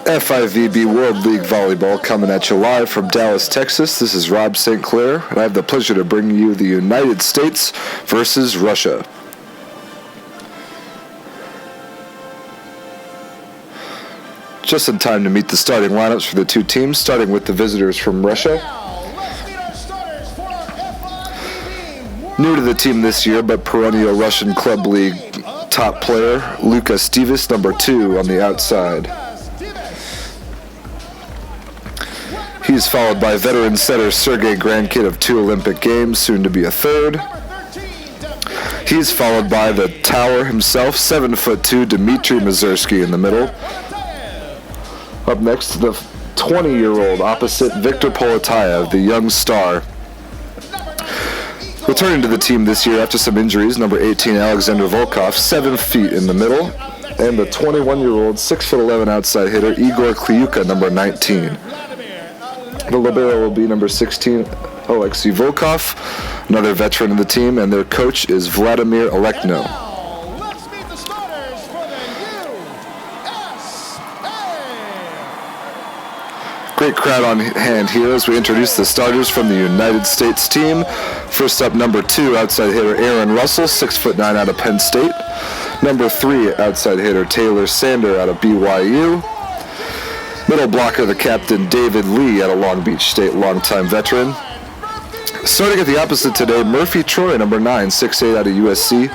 FIVB World League Volleyball coming at you live from Dallas, Texas. This is Rob St. Clair, and I have the pleasure to bring you the United States versus Russia. Just in time to meet the starting lineups for the two teams, starting with the visitors from Russia. New to the team this year, but perennial Russian Club League top player, Luka Stivis, number 2 on the outside. He's followed by veteran setter Sergei Grankid of 2 Olympic Games, soon to be a 3rd. He's followed by the tower himself, 7'2", Dmitry Mazursky in the middle. Up next, the 20-year-old opposite, Viktor Poletayev, the young star. Returning to the team this year after some injuries, number 18, Alexander Volkov, 7 feet in the middle. And the 21-year-old, 6'11" outside hitter, Igor Kliuka, number 19. The libero will be number 16, Alexei Volkov, another veteran of the team, and their coach is Vladimir Alekno. Great crowd on hand here as we introduce the starters from the United States team. First up, number 2, outside hitter Aaron Russell, 6'9" out of Penn State. Number 3, outside hitter Taylor Sander out of BYU. Middle blocker, the captain, David Lee out of Long Beach State, longtime veteran. Starting at the opposite today, Murphy Troy, number 9, 6'8" out of USC.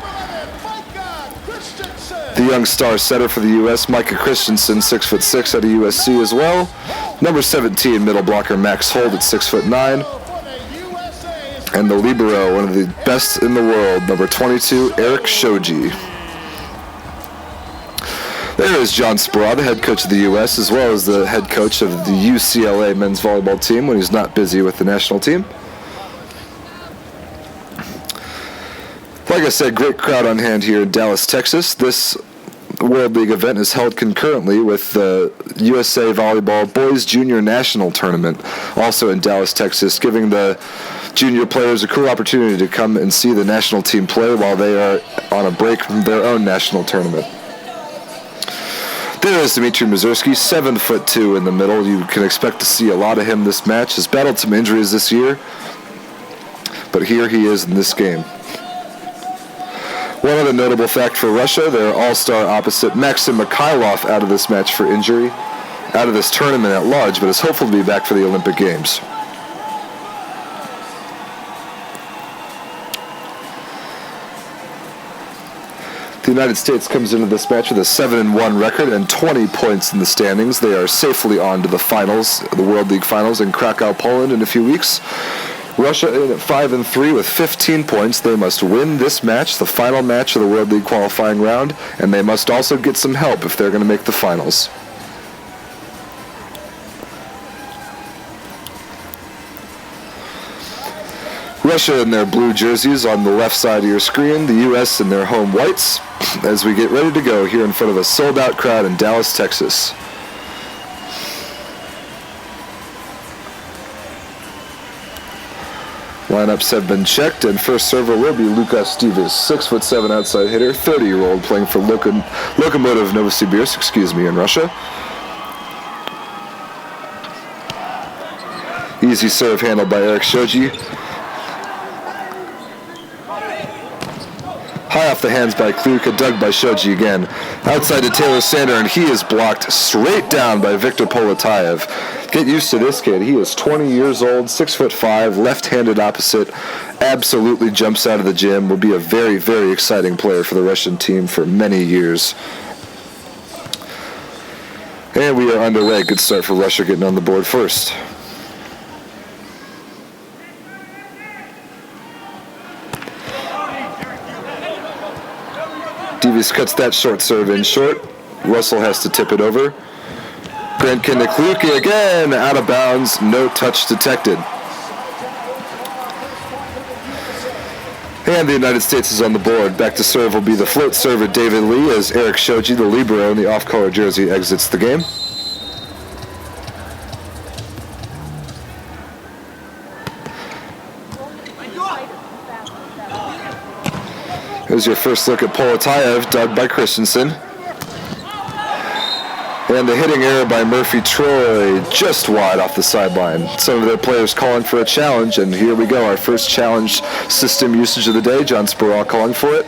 The young star setter for the U.S., Micah Christensen, 6'6" out of USC as well. Number 17, middle blocker, Max Holt at 6'9". And the libero, one of the best in the world, number 22, Eric Shoji. There is John Speraw, the head coach of the U.S., as well as the head coach of the UCLA men's volleyball team when he's not busy with the national team. Like I said, great crowd on hand here in Dallas, Texas. This World League event is held concurrently with the USA Volleyball Boys Junior National Tournament, also in Dallas, Texas, giving the junior players a cool opportunity to come and see the national team play while they are on a break from their own national tournament. There is Dmitry Mazursky, 7'2" in the middle. You can expect to see a lot of him this match. Has battled some injuries this year, but here he is in this game. One other notable fact for Russia, their all-star opposite, Maxim Mikhailov, out of this match for injury, out of this tournament at large, but is hopeful to be back for the Olympic Games. The United States comes into this match with a 7-1 record and 20 points in the standings. They are safely on to the finals, the World League finals in Krakow, Poland in a few weeks. Russia in at 5-3 with 15 points. They must win this match, the final match of the World League qualifying round, and they must also get some help if they're going to make the finals. Russia in their blue jerseys on the left side of your screen, the U.S. in their home whites, as we get ready to go here in front of a sold-out crowd in Dallas, Texas. Lineups have been checked, and first server will be Luka Stivis, 6'7" outside hitter, 30-year-old playing for Lokomotiv Novosibirsk, in Russia. Easy serve handled by Eric Shoji. High off the hands by Kliuka, dug by Shoji again. Outside to Taylor Sander, and he is blocked straight down by Viktor Poletayev. Get used to this kid. He is 20 years old, 6'5", left-handed opposite. Absolutely jumps out of the gym. Will be a very, very exciting player for the Russian team for many years. And we are underway. Good start for Russia getting on the board first. Davies cuts that short serve in short. Russell has to tip it over. Grankid to Kliuka again, out of bounds, no touch detected. And the United States is on the board. Back to serve will be the float server David Lee as Eric Shoji, the libero in the off-color jersey, exits the game. Here's your first look at Poletayev, dug by Christensen. And the hitting error by Murphy Troy, just wide off the sideline. Some of their players calling for a challenge, and here we go, our first challenge system usage of the day. John Spurall calling for it.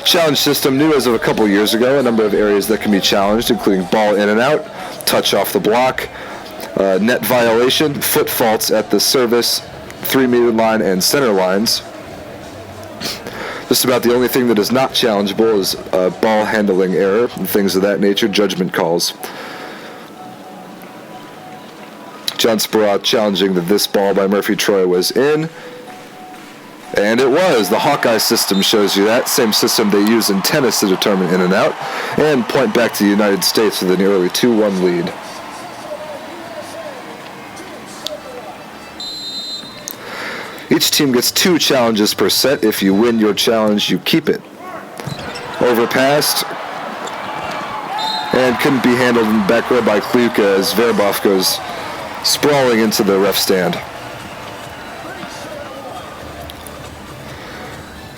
Challenge system new as of a couple years ago. A number of areas that can be challenged, including ball in and out, touch off the block, net violation, foot faults at the service, 3-meter line, and center lines. Just about the only thing that is not challengeable is ball handling error and things of that nature, judgment calls. John Spurall challenging that this ball by Murphy Troy was in. And it was. The Hawkeye system shows you that. Same system they use in tennis to determine in and out. And point back to the United States with an early 2-1 lead. Each team gets 2 challenges per set. If you win your challenge, you keep it. Overpassed. And couldn't be handled in back row by Kliuka as Verbov goes sprawling into the ref stand.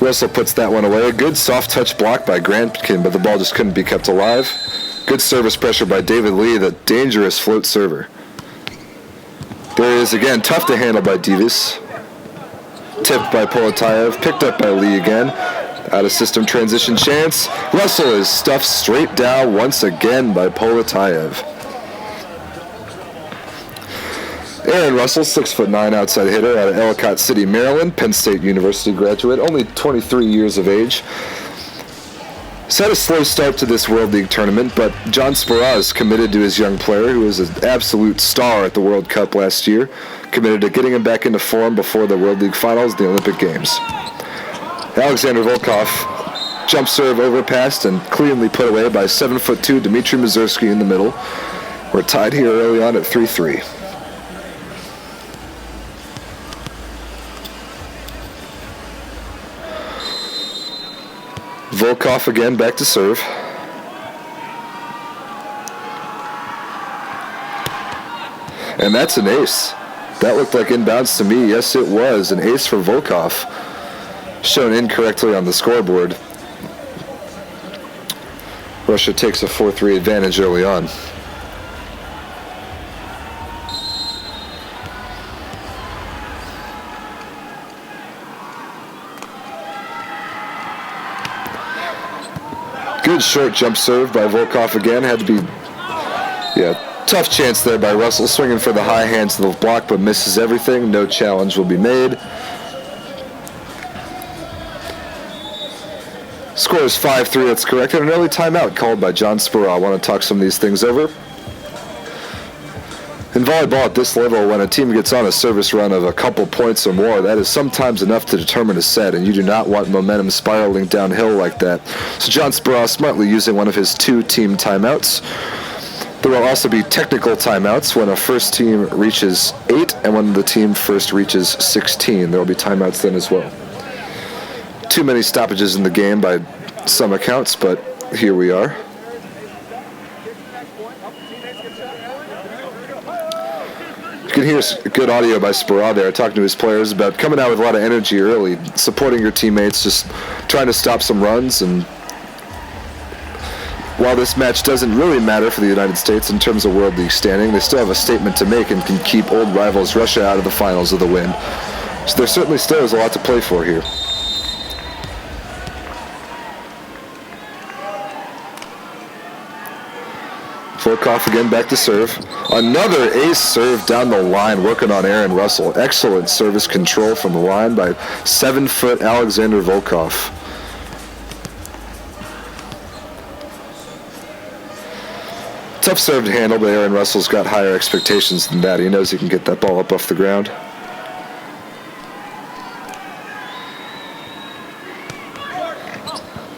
Russell puts that one away. A good soft touch block by Grantkin, but the ball just couldn't be kept alive. Good service pressure by David Lee, the dangerous float server. There he is again. Tough to handle by Divas. Tipped by Poletayev. Picked up by Lee again. Out of system transition chance. Russell is stuffed straight down once again by Poletayev. Aaron Russell, 6'9" outside hitter out of Ellicott City, Maryland, Penn State University graduate, only 23 years of age. He's had a slow start to this World League tournament, but John Spurall is committed to his young player, who was an absolute star at the World Cup last year, committed to getting him back into form before the World League Finals, the Olympic Games. Alexander Volkov, jump serve overpassed and cleanly put away by 7'2" Dmitry Mazursky in the middle. We're tied here early on at 3-3. Volkov again back to serve. And that's an ace. That looked like inbounds to me. Yes, it was. An ace for Volkov. Shown incorrectly on the scoreboard. Russia takes a 4-3 advantage early on. Good short jump serve by Volkov again. Had to be, tough chance there by Russell, swinging for the high hands of the block, but misses everything. No challenge will be made. Score is 5-3, that's correct. And an early timeout called by John Spurall. I want to talk some of these things over. In volleyball at this level, when a team gets on a service run of a couple points or more, that is sometimes enough to determine a set, and you do not want momentum spiraling downhill like that. So John Spurall smartly using one of his 2 team timeouts. There will also be technical timeouts when a first team reaches 8 and when the team first reaches 16. There will be timeouts then as well. Too many stoppages in the game by some accounts, but here we are. You can hear good audio by Spurall there, talking to his players about coming out with a lot of energy early, supporting your teammates, just trying to stop some runs. And while this match doesn't really matter for the United States in terms of World League standing, they still have a statement to make and can keep old rivals Russia out of the finals of the win. So there certainly still is a lot to play for here. Volkov again back to serve. Another ace serve down the line, working on Aaron Russell. Excellent service control from the line by 7-foot Alexander Volkov. Tough serve to handle, but Aaron Russell's got higher expectations than that. He knows he can get that ball up off the ground.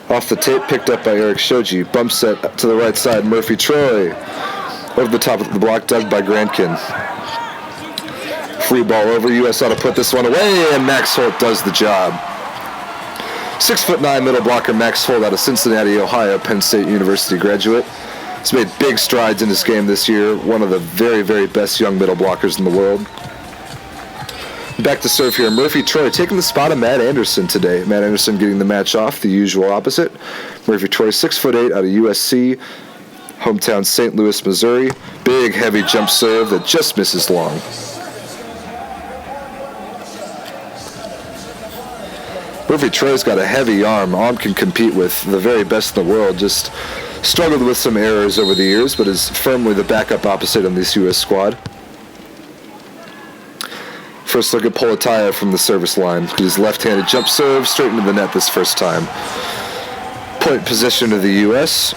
Off the tape, picked up by Eric Shoji. Bump set to the right side, Murphy Troy. Over the top of the block, dug by Grantkin. Free ball over. U.S. ought to put this one away, and Max Holt does the job. 6'9" middle blocker Max Holt out of Cincinnati, Ohio, Penn State University graduate. He's made big strides in this game this year. One of the very, very best young middle blockers in the world. Back to serve here. Murphy Troy taking the spot of Matt Anderson today. Matt Anderson getting the match off, the usual opposite. Murphy Troy, 6'8" out of USC. hometown St. Louis, Missouri. Big, heavy jump serve that just misses long. Murphy Troy's got a heavy arm. Arm can compete with the very best in the world. Just struggled with some errors over the years, but is firmly the backup opposite on this U.S. squad. First look at Politaev from the service line. His left-handed jump serve straight into the net this first time. Point position of the U.S.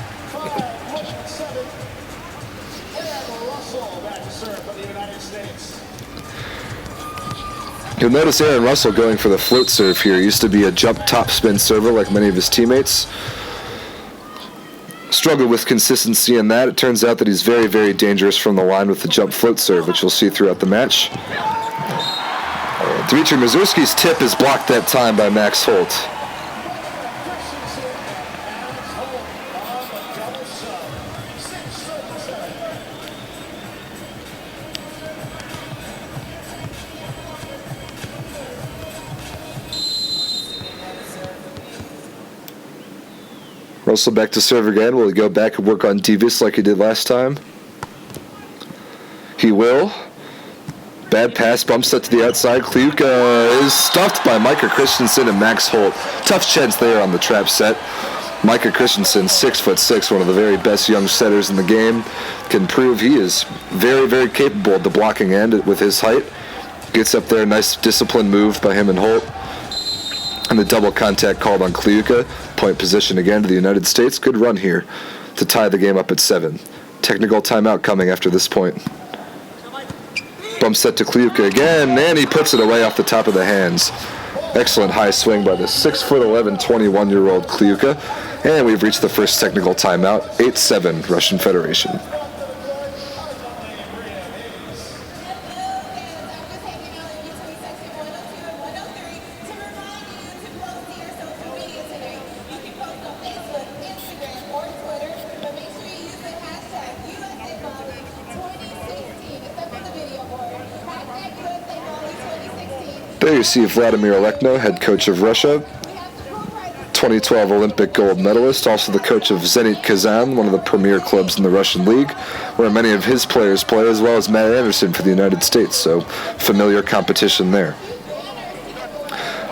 You'll notice Aaron Russell going for the float serve here. He used to be a jump topspin server like many of his teammates. Struggled with consistency in that. It turns out that he's very, very dangerous from the line with the jump float serve, which you'll see throughout the match. Dmitry Mazurski's tip is blocked that time by Max Holt. Russell back to serve again. Will he go back and work on Davis like he did last time? He will. Bad pass, bump set to the outside. Kliuka is stuffed by Micah Christensen and Max Holt. Tough chance there on the trap set. Micah Christensen, 6'6", one of the very best young setters in the game, can prove he is very, very capable at the blocking end with his height. Gets up there, nice disciplined move by him and Holt. And the double contact called on Kliuka. Point position again to the United States. Good run here to tie the game up at 7. Technical timeout coming after this point. Bump set to Kliuka again, and he puts it away off the top of the hands. Excellent high swing by the 6'11", 21-year-old Kliuka. And we've reached the first technical timeout, 8-7, Russian Federation. There you see Vladimir Olekno, head coach of Russia, 2012 Olympic gold medalist, also the coach of Zenit Kazan, one of the premier clubs in the Russian league, where many of his players play, as well as Matt Anderson for the United States, so familiar competition there.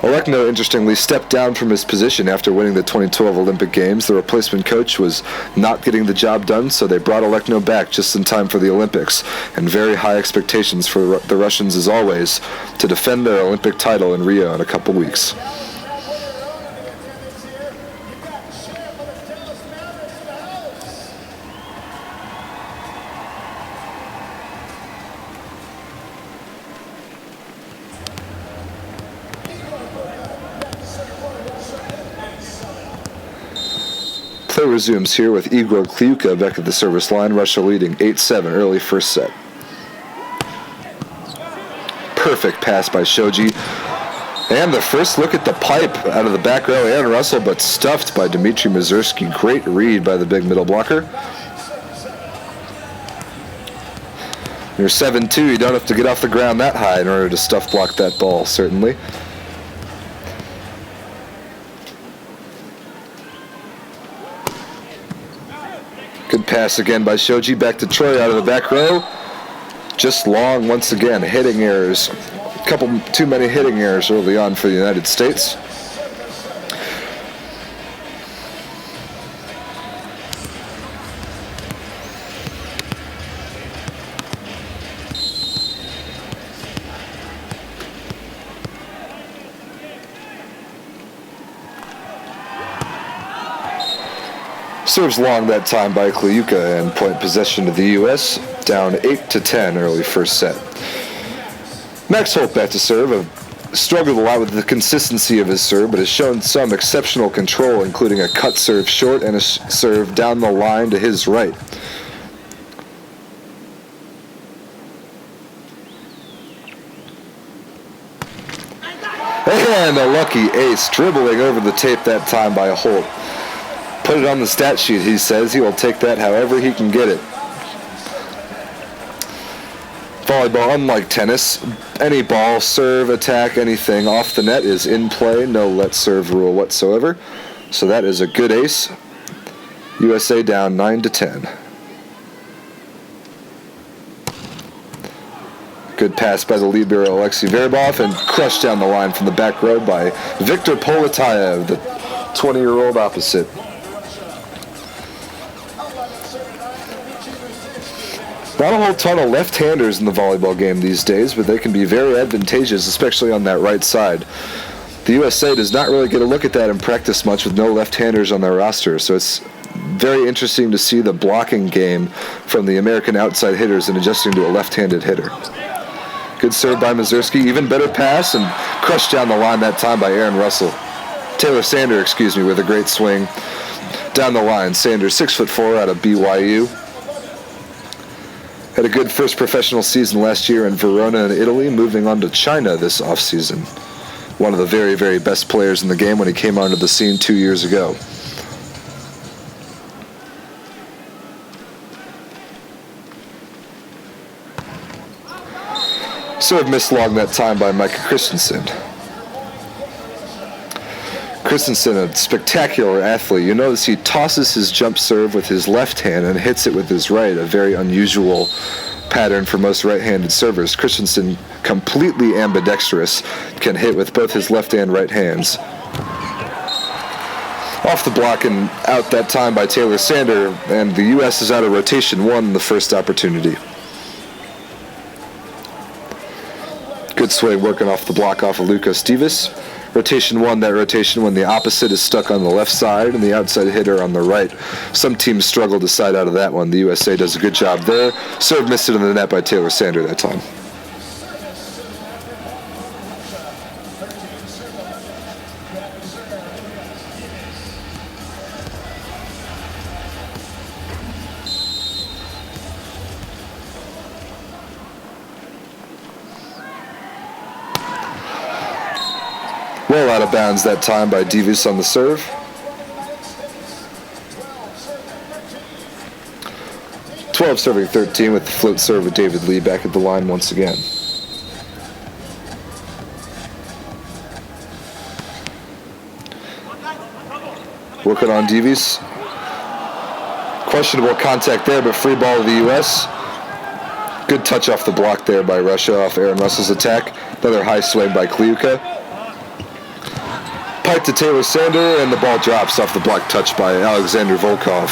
Olekno, interestingly, stepped down from his position after winning the 2012 Olympic Games. The replacement coach was not getting the job done, so they brought Olekno back just in time for the Olympics. And very high expectations for the Russians, as always, to defend their Olympic title in Rio in a couple weeks. Play resumes here with Igor Kliuka back at the service line. Russia leading 8-7 early first set. Perfect pass by Shoji. And the first look at the pipe out of the back row. Aaron Russell, but stuffed by Dmitry Mazurski. Great read by the big middle blocker. You're 7-2. You don't have to get off the ground that high in order to stuff block that ball, certainly. Good pass again by Shoji, back to Troy out of the back row. Just long once again, hitting errors. A couple too many hitting errors early on for the United States. Serves long that time by Kliuka, and point possession to the U.S. Down 8-10 early first set. Max Holt back to serve. Struggled a lot with the consistency of his serve, but has shown some exceptional control, including a cut serve short and a serve down the line to his right. And a lucky ace, dribbling over the tape that time by Holt. Put it on the stat sheet, he says. He will take that however he can get it. Volleyball, unlike tennis, any ball, serve, attack, anything off the net is in play. No let serve rule whatsoever. So that is a good ace. USA down 9-10. Good pass by the libero Alexei Verbov and crushed down the line from the back row by Viktor Poletayev, the 20-year-old opposite. Not a whole ton of left-handers in the volleyball game these days, but they can be very advantageous, especially on that right side. The USA does not really get a look at that in practice much with no left-handers on their roster, so it's very interesting to see the blocking game from the American outside hitters and adjusting to a left-handed hitter. Good serve by Mazursky, even better pass, and crushed down the line that time by Aaron Russell. Taylor Sander, with a great swing down the line. Sander, 6'4", out of BYU. Had a good first professional season last year in Verona in Italy, moving on to China this offseason. One of the very, very best players in the game when he came onto the scene 2 years ago. Serve missed long that time by Micah Christensen. Christensen, a spectacular athlete. You notice he tosses his jump serve with his left hand and hits it with his right, a very unusual pattern for most right-handed servers. Christensen, completely ambidextrous, can hit with both his left and right hands. Off the block and out that time by Taylor Sander, and the U.S. is out of rotation 1 in the first opportunity. Good swing working off the block off of Lucas Stevis. Rotation 1, that rotation when the opposite is stuck on the left side and the outside hitter on the right. Some teams struggle to side out of that one. The USA does a good job there. Serve missed it in the net by Taylor Sander that time. Well out of bounds that time by Divas on the serve. (12 serving 13 with the float serve of David Lee back at the line once again. Working on Divas. Questionable contact there, but free ball to the U.S. Good touch off the block there by Russia off Aaron Russell's attack. Another high swing by Kliuka. Pipe to Taylor Sander, and the ball drops off the block touch by Alexander Volkov.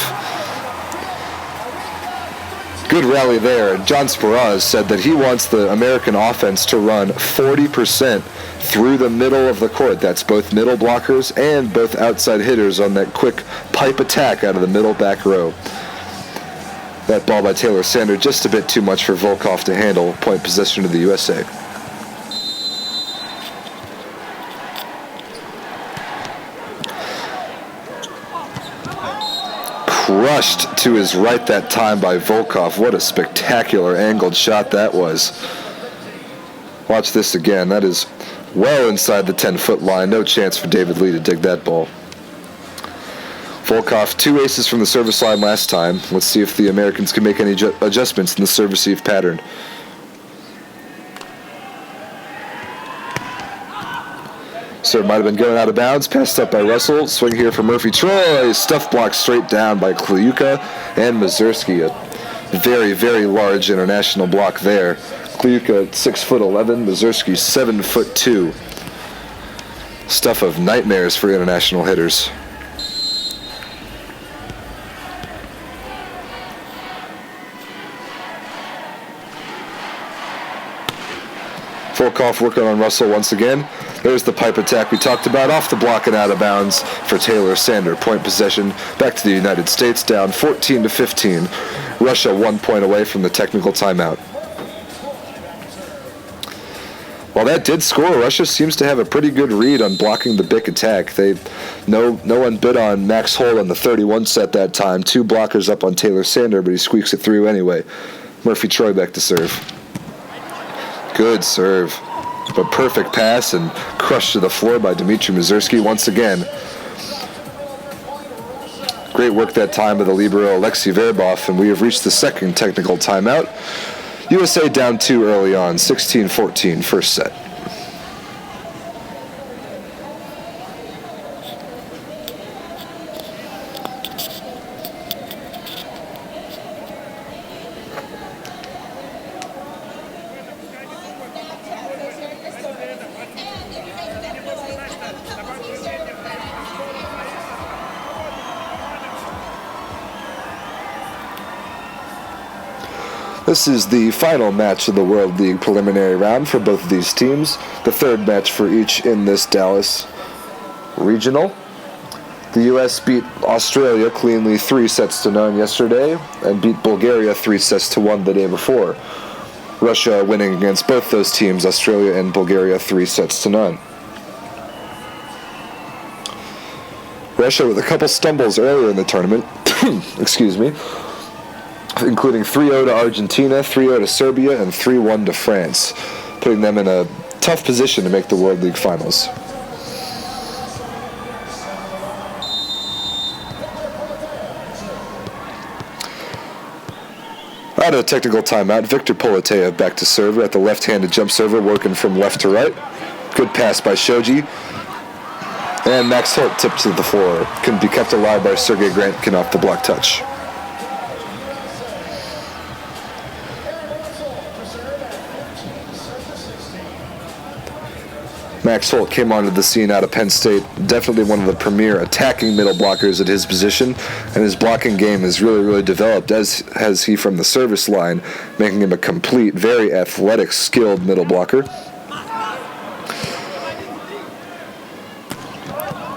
Good rally there. John Spiraz said that he wants the American offense to run 40% through the middle of the court. That's both middle blockers and both outside hitters on that quick pipe attack out of the middle back row. That ball by Taylor Sander just a bit too much for Volkov to handle. Point possession to the USA. Crushed to his right that time by Volkov. What a spectacular angled shot that was. Watch this again. That is well inside the 10-foot line. No chance for David Lee to dig that ball. Volkov, 2 aces from the service line last time. Let's see if the Americans can make any adjustments in the serve-receive pattern. Serve might have been going out of bounds. Passed up by Russell. Swing here for Murphy Troy. Stuff blocked straight down by Kliuka and Mazursky. A very, very large international block there. Kliuka 6'11", Mazursky 7'2". Stuff of nightmares for international hitters. Volkov working on Russell once again. There's the pipe attack we talked about, off the block and out of bounds for Taylor Sander. Point possession back to the United States, down 14-15. Russia 1 point away from the technical timeout. While that did score, Russia seems to have a pretty good read on blocking the big attack. No one bid on Max Hole on the 31 set that time. 2 blockers up on Taylor Sander, but he squeaks it through anyway. Murphy Troy back to serve. Good serve. A perfect pass and crushed to the floor by Dmitry Mazursky once again. Great work that time by the libero Alexei Verbov, and we have reached the second technical timeout. USA down 2 early on, 16-14, first set. This is the final match of the World League preliminary round for both of these teams, the third match for each in this Dallas regional. The U.S. beat Australia cleanly 3-0 yesterday and beat Bulgaria 3-1 the day before. Russia winning against both those teams, Australia and Bulgaria, 3-0. Russia with a couple stumbles earlier in the tournament, excuse me, including 3-0 to Argentina, 3-0 to Serbia, and 3-1 to France, putting them in a tough position to make the World League finals. Out of a technical timeout, Victor Politeyev back to serve at the left-handed jump server, working from left to right. Good pass by Shoji. And Max Holt tipped to the floor. Couldn't be kept alive by Sergei Grantkin off the block touch. Max Holt came onto the scene out of Penn State, definitely one of the premier attacking middle blockers at his position, and his blocking game is really developed, as has he from the service line, making him a complete, very athletic, skilled middle blocker.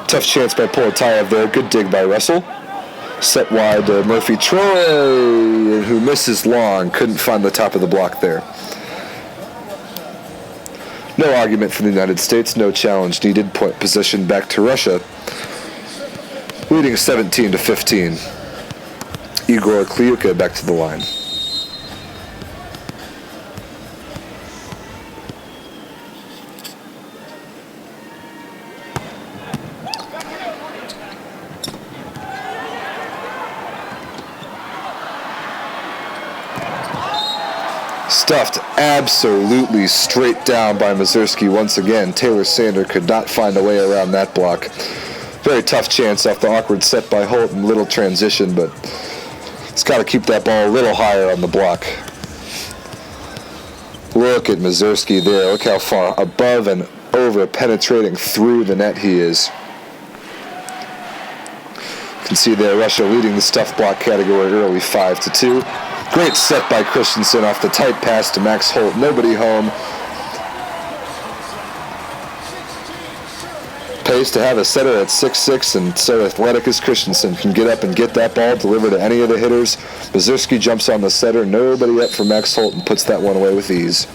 Tough chance by Politeyev there, good dig by Russell. Set wide to Murphy Troy, who misses long, couldn't find the top of the block there. No argument for the United States, no challenge needed. Point possession back to Russia, leading 17-15. Igor Kliuka back to the line. Stuffed absolutely straight down by Mazursky once again. Taylor Sander could not find a way around that block. Very tough chance off the awkward set by Holt and little transition, but he's got to keep that ball a little higher on the block. Look at Mazursky there. Look how far above and over penetrating through the net he is. You can see there Russia leading the stuff block category early 5-2. Great set by Christensen off the tight pass to Max Holt. Nobody home. Pays to have a setter at 6'6", and so athletic as Christensen can get up and get that ball, deliver to any of the hitters. Mazursky jumps on the setter. Nobody up for Max Holt and puts that one away with ease.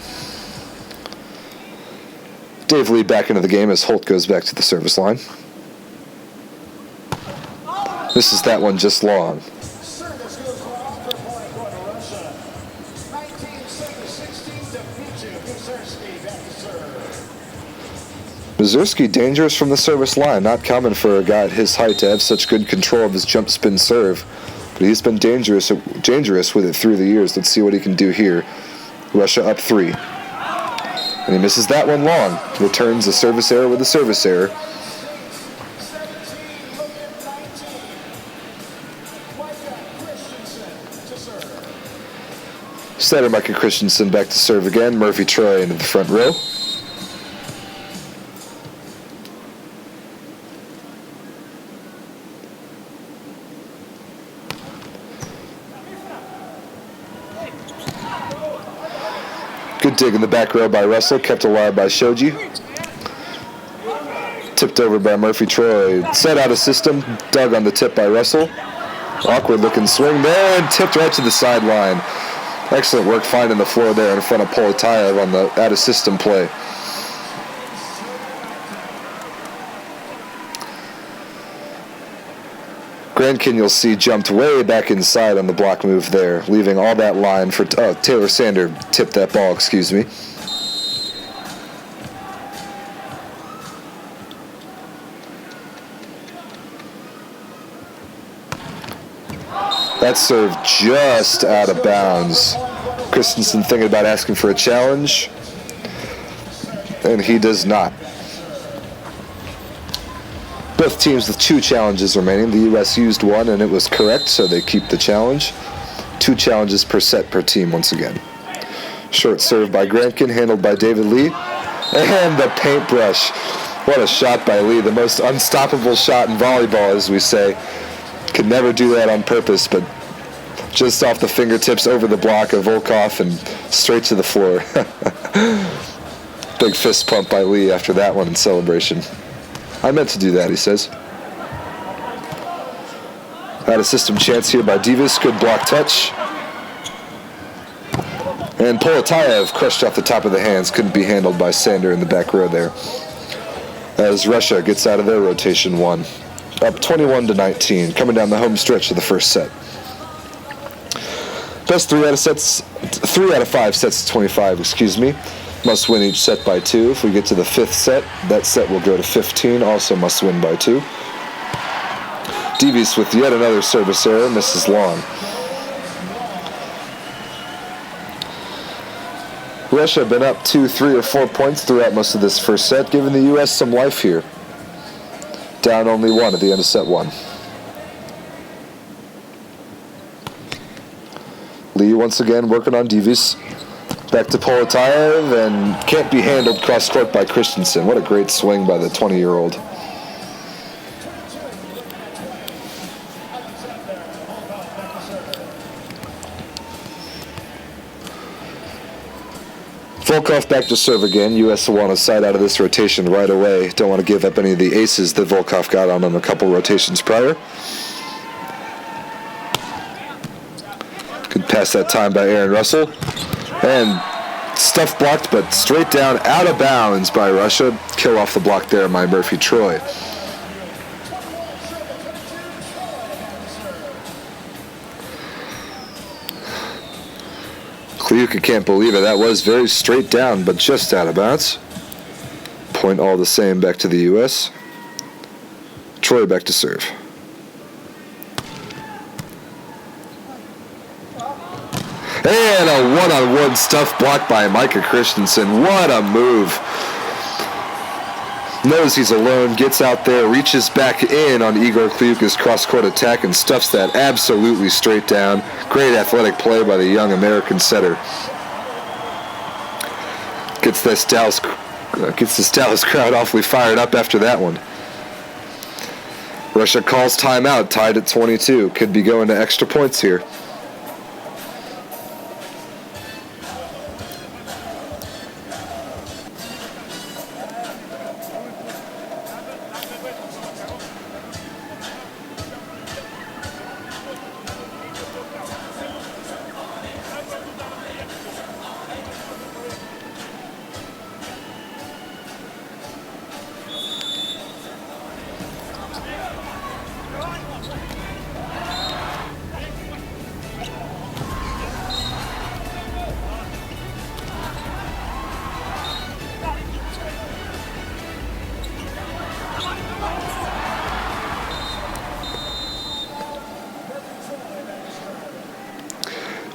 Dave Lee back into the game as Holt goes back to the service line. Misses that one just long. Mazursky dangerous from the service line. Not common for a guy at his height to have such good control of his jump spin serve. But he's been dangerous with it through the years. Let's see what he can do here. Russia up 3. And he misses that one long. Returns a service error with a service error. Setter Michael Christensen back to serve again. Murphy Troy into the front row. Good dig in the back row by Russell, kept alive by Shoji. Tipped over by Murphy Troy. Set out of system, dug on the tip by Russell. Awkward looking swing there and tipped right to the sideline. Excellent work finding the floor there in front of Politeyev on the out of system play. Grantkin, you'll see, jumped way back inside on the block move there, leaving all that line for Taylor Sander tipped that ball, excuse me. That serve just out of bounds. Christensen thinking about asking for a challenge, and he does not. Both teams with 2 challenges remaining. The U.S. used one, and it was correct, so they keep the challenge. 2 challenges per set per team once again. Short serve by Grantkin, handled by David Lee. And the paintbrush. What a shot by Lee. The most unstoppable shot in volleyball, as we say. Could never do that on purpose, but Just off the fingertips, over the block of Volkov, and straight to the floor. Big fist pump by Lee after that one in celebration. I meant to do that, he says. Had a system chance here by Divas. Good block touch. And Poletayev crushed off the top of the hands. Couldn't be handled by Sander in the back row there. As Russia gets out of their rotation 1. Up 21-19, coming down the home stretch of the first set. Best 3 out of 5 sets to 25, excuse me. Must win each set by 2. If we get to the 5th set, that set will go to 15, also must win by 2. Devies with yet another service error, misses long. Russia been up 2, 3, or 4 points throughout most of this first set, giving the U.S. some life here. Down only 1 at the end of set 1. Lee once again working on Devies. Back to Poletayev, and can't be handled cross-court by Christensen. What a great swing by the 20-year-old. Volkov back to serve again. U.S. will want to side out of this rotation right away. Don't want to give up any of the aces that Volkov got on him a couple rotations prior. Good pass that time by Aaron Russell. And stuff blocked, but straight down, out of bounds by Russia. Kill off the block there by Murphy Troy. Kliuka can't believe it. That was very straight down, but just out of bounds. Point all the same back to the U.S. Troy back to serve. And a one-on-one stuff blocked by Micah Christensen. What a move. Knows he's alone, gets out there, reaches back in on Igor Kliuka's cross-court attack and stuffs that absolutely straight down. Great athletic play by the young American setter. Gets this Dallas crowd awfully fired up after that one. Russia calls timeout, tied at 22. Could be going to extra points here.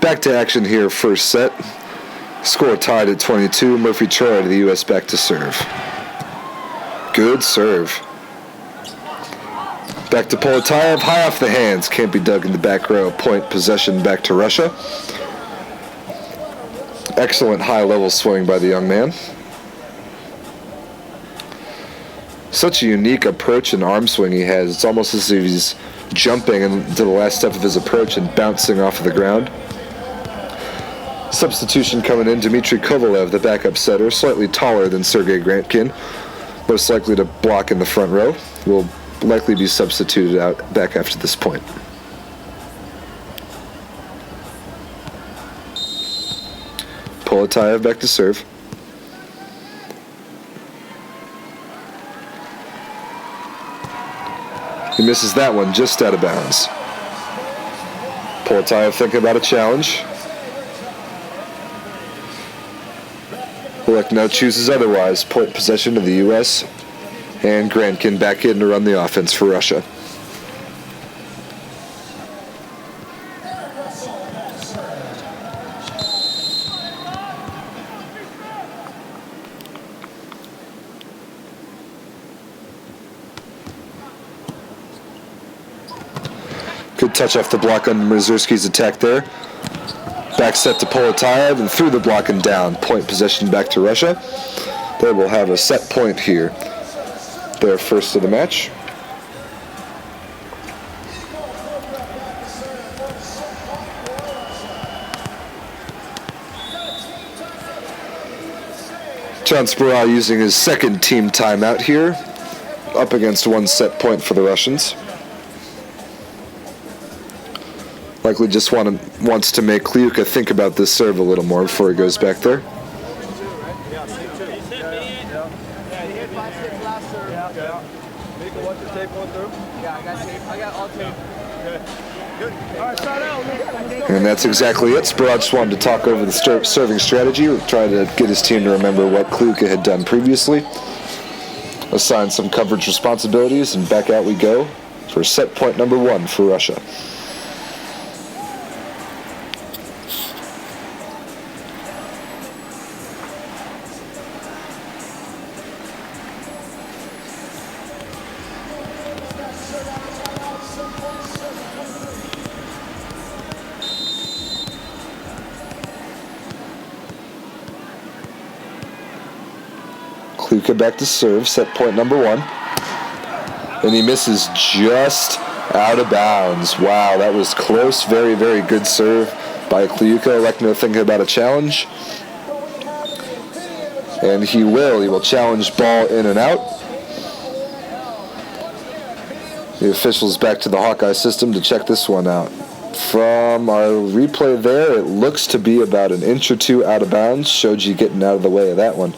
Back to action here, first set. Score tied at 22. Murphy Troy to the U.S. back to serve. Good serve. Back to Poletayev, high off the hands. Can't be dug in the back row. Point possession back to Russia. Excellent high-level swing by the young man. Such a unique approach and arm swing he has. It's almost as if he's jumping into the last step of his approach and bouncing off of the ground. Substitution coming in, Dmitry Kovalev, the backup setter, slightly taller than Sergei Grantkin, most likely to block in the front row, will likely be substituted out back after this point. Poletayev back to serve. He misses that one just out of bounds. Poletayev thinking about a challenge. Bullock now chooses otherwise. Point possession to the U.S. And Grantkin back in to run the offense for Russia. Good touch off the block on Mazurski's attack there. Back set to Poletayev and through the block and down. Point possession back to Russia. They will have a set point here. Their first of the match. John Spiral using his second team timeout here, up against one set point for the Russians. Likely just wants to make Kliuka think about this serve a little more before he goes back there. And that's exactly it. Spiral just wanted to talk over the serving strategy, trying to get his team to remember what Kliuka had done previously. Assign some coverage responsibilities, and back out we go for set point number 1 for Russia. Kliuka back to serve, set point number 1. And he misses just out of bounds. Wow, that was close. Very, very good serve by Kliuka. Lechner thinking about a challenge. And he will challenge ball in and out. The officials back to the Hawkeye system to check this one out. From our replay there, it looks to be about an inch or two out of bounds. Shoji getting out of the way of that one.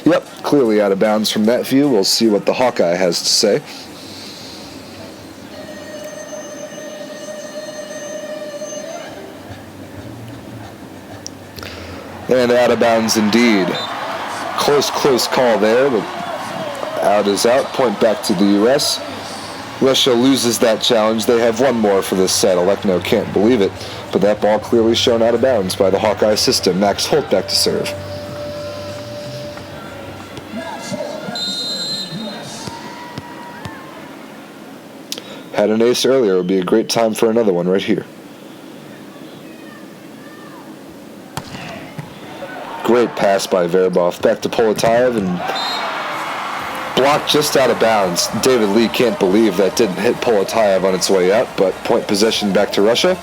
Yep, clearly out of bounds from that view. We'll see what the Hawkeye has to say. And out of bounds indeed. Close call there, but out is out. Point back to the U.S. Russia loses that challenge. They have one more for this set. Alekno can't believe it, but that ball clearly shown out of bounds by the Hawkeye system. Max Holt back to serve. Had an ace earlier. It would be a great time for another one right here. Great pass by Verbov. Back to Poletayev and blocked just out of bounds. David Lee can't believe that didn't hit Poletayev on its way out, but point possession back to Russia.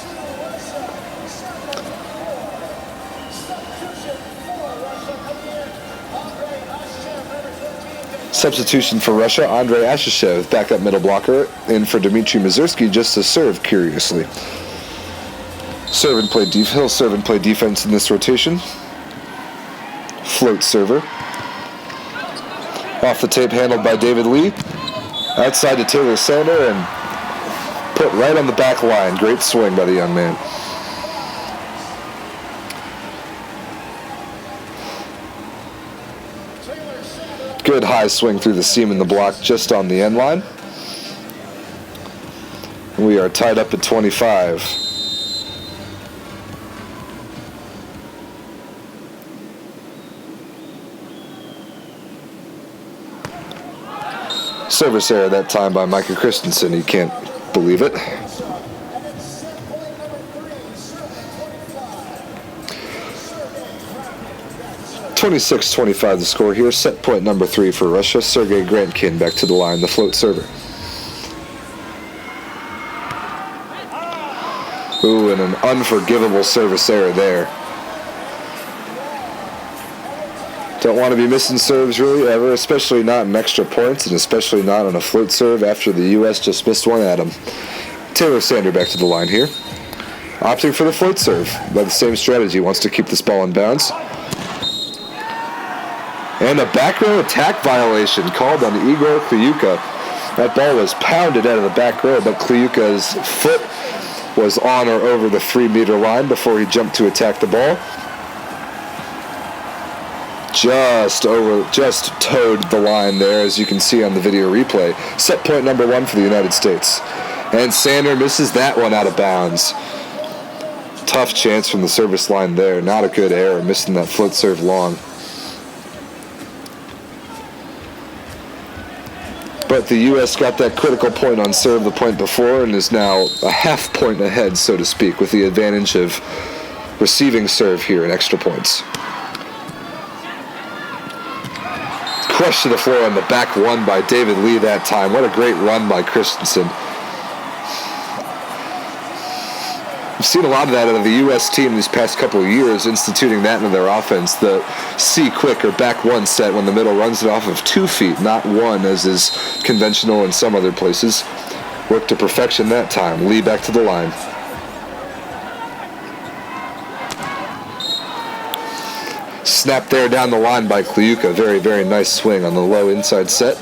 Substitution for Russia, Andrei Ashashev, backup middle blocker, in for Dmitry Mazursky just to serve, curiously. He'll serve and play defense in this rotation. Float server. Off the tape, handled by David Lee. Outside to Taylor Sander and put right on the back line. Great swing by the young man. Good high swing through the seam in the block just on the end line. We are tied up at 25. Service error that time by Micah Christensen. He can't believe it. (26-25) the score here. Set point number 3 for Russia. Sergei Grantkin back to the line, the float server. Ooh, and an unforgivable service error there. Don't want to be missing serves really ever, especially not in extra points, and especially not on a float serve after the U.S. just missed one at him. Taylor Sander back to the line here. Opting for the float serve by the same strategy. Wants to keep this ball in bounds. And a back row attack violation called on Igor Kliuka. That ball was pounded out of the back row, but Kliuka's foot was on or over the 3-meter line before he jumped to attack the ball. Just towed the line there, as you can see on the video replay. Set point number 1 for the United States. And Sander misses that one out of bounds. Tough chance from the service line there. Not a good error, missing that float serve long. But the U.S. got that critical point on serve the point before and is now a half point ahead, so to speak, with the advantage of receiving serve here in extra points. Crushed to the floor on the back one by David Lee that time. What a great run by Christensen. seen a lot of that out of the U.S. team these past couple of years, instituting that into their offense. The C-quick or back one set when the middle runs it off of 2 feet, not one, as is conventional in some other places. Worked to perfection that time. Lee back to the line. Snap there down the line by Kliuka. Very, very nice swing on the low inside set.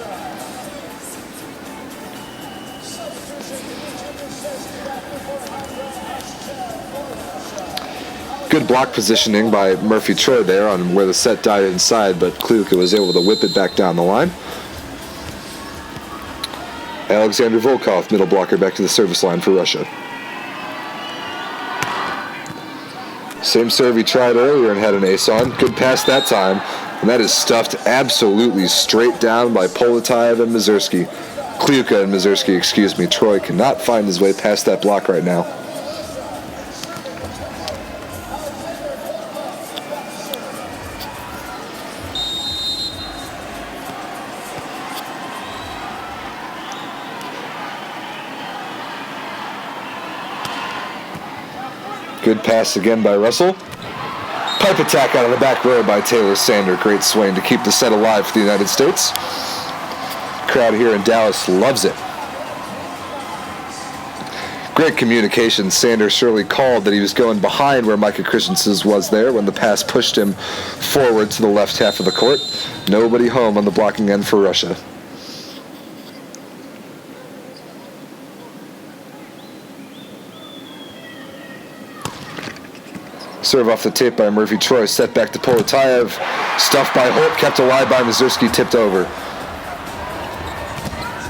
Good block positioning by Murphy-Troy there on where the set died inside, but Kliuka was able to whip it back down the line. Alexander Volkov, middle blocker, back to the service line for Russia. Same serve he tried earlier and had an ace on. Good pass that time, and that is stuffed absolutely straight down by Poletayev and Mazursky. Kliuka and Mazursky, excuse me. Troy cannot find his way past that block right now. Good pass again by Russell. Pipe attack out of the back row by Taylor Sander. Great swing to keep the set alive for the United States. Crowd here in Dallas loves it. Great communication. Sander surely called that he was going behind where Micah Christensen was there when the pass pushed him forward to the left half of the court. Nobody home on the blocking end for Russia. Serve off the tip by Murphy-Troy. Set back to Poletayev. Stuffed by Holt. Kept alive by Mazursky. Tipped over.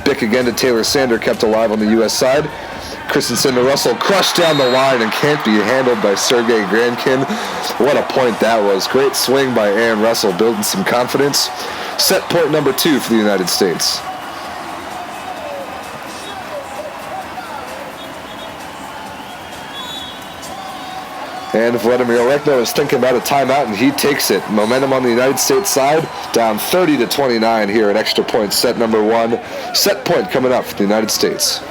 Bick again to Taylor Sander. Kept alive on the U.S. side. Christensen to Russell. Crushed down the line and can't be handled by Sergei Grankin. What a point that was. Great swing by Aaron Russell. Building some confidence. Set point number 2 for the United States. And Vladimir Olekno is thinking about a timeout, and he takes it. Momentum on the United States side, down 30-29 here in extra points, set number 1. Set point coming up for the United States.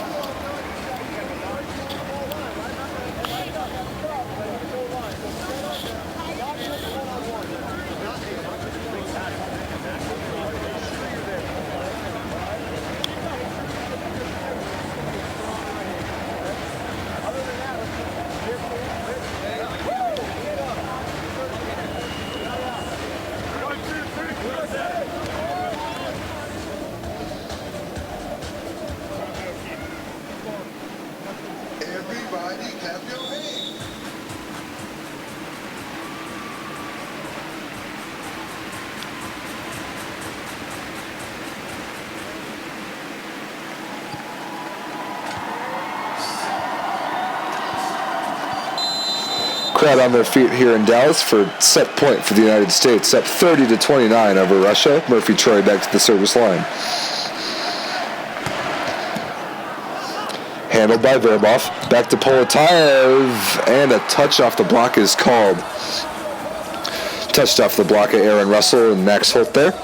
Crowd on their feet here in Dallas for set point for the United States, up 30-29 over Russia. Murphy-Troy back to the service line. Handled by Verbov. Back to Poletayev, and a touch off the block is called. Touched off the block of Aaron Russell and Max Holt there.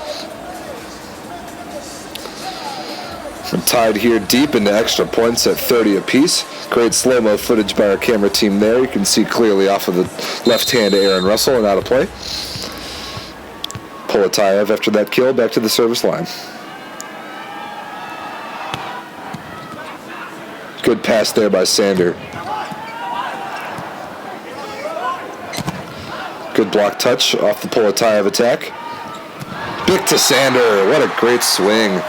And tied here deep into extra points at 30 apiece. Great slow-mo footage by our camera team there. You can see clearly off of the left hand of Aaron Russell and out of play. Poletayev after that kill back to the service line. Good pass there by Sander. Good block touch off the Poletayev attack. Bick to Sander. What a great swing.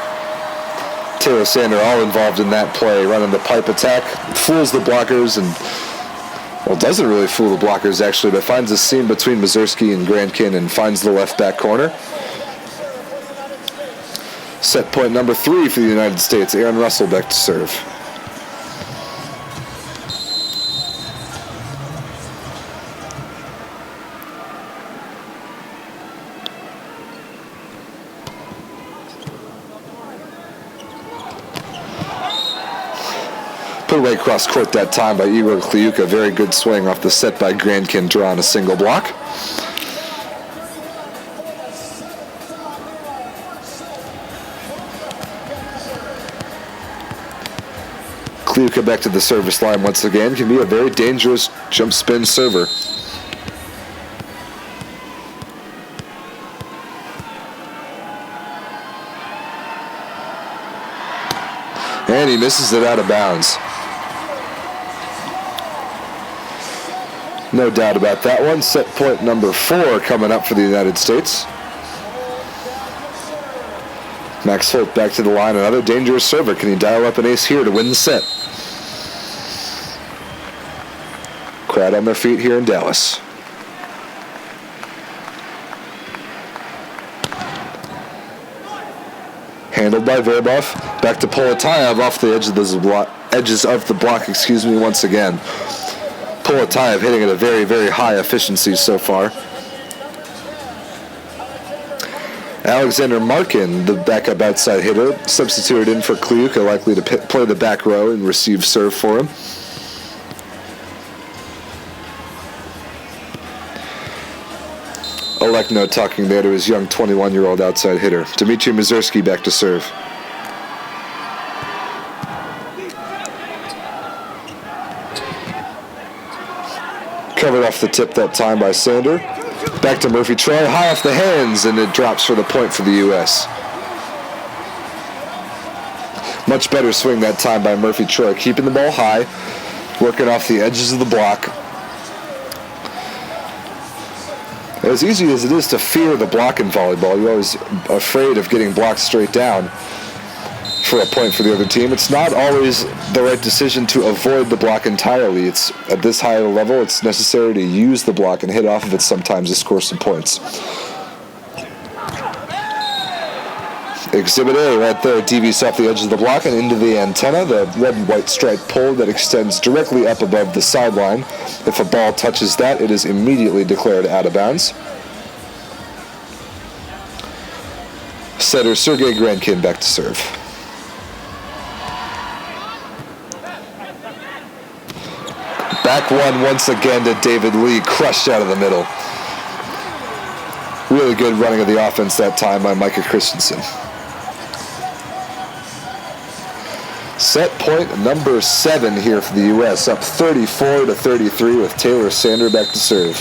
Taylor Sander all involved in that play, running the pipe attack. Fools the blockers and, well, doesn't really fool the blockers actually, but finds a seam between Mazursky and Grankin and finds the left back corner. Set point number 3 for the United States. Aaron Russell back to serve. Put away cross court that time by Igor Kliuka. Very good swing off the set by Grankin, drawing a single block. Kliuka back to the service line once again. Can be a very dangerous jump spin server. And he misses it out of bounds. No doubt about that one. Set point number 4 coming up for the United States. Max Holt back to the line. Another dangerous server. Can he dial up an ace here to win the set? Crowd on their feet here in Dallas. Handled by Verbov. Back to Poletayev off the edges of the block, once again. Poletayev hitting at a very, very high efficiency so far. Alexander Markin, the backup outside hitter, substituted in for Kliuka, likely to play the back row and receive serve for him. Olekno talking there to his young 21-year-old outside hitter. Dmitry Mazursky back to serve. Covered off the tip that time by Sander. Back to Murphy Troy, high off the hands, and it drops for the point for the U.S. Much better swing that time by Murphy Troy, keeping the ball high, working off the edges of the block. As easy as it is to fear the block in volleyball, you're always afraid of getting blocked straight down for a point for the other team. It's not always the right decision to avoid the block entirely. It's at this high of a level, it's necessary to use the block and hit off of it sometimes to score some points. Exhibit A right there, deviates off the edge of the block and into the antenna, the red and white striped pole that extends directly up above the sideline. If a ball touches that, it is immediately declared out of bounds. Setter Sergei Grankin back to serve. Back one once again to David Lee, crushed out of the middle. Really good running of the offense that time by Micah Christensen. Set point number 7 here for the U.S. Up 34-33 with Taylor Sander back to serve.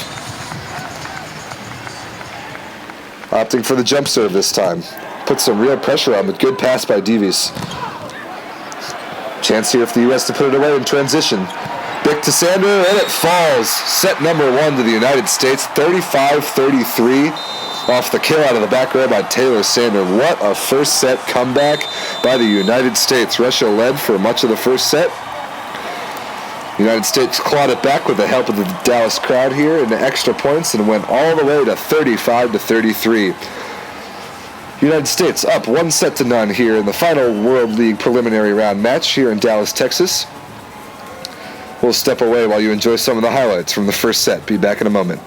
Opting for the jump serve this time. Put some real pressure on, but good pass by Devies. Chance here for the U.S. to put it away in transition. Bick to Sander, and it falls. Set number 1 to the United States, 35-33. Off the kill out of the back row by Taylor Sander. What a first set comeback by the United States. Russia led for much of the first set. United States clawed it back with the help of the Dallas crowd here into extra points and went all the way to 35-33. United States up 1-0 here in the final World League preliminary round match here in Dallas, Texas. We'll step away while you enjoy some of the highlights from the first set. Be back in a moment.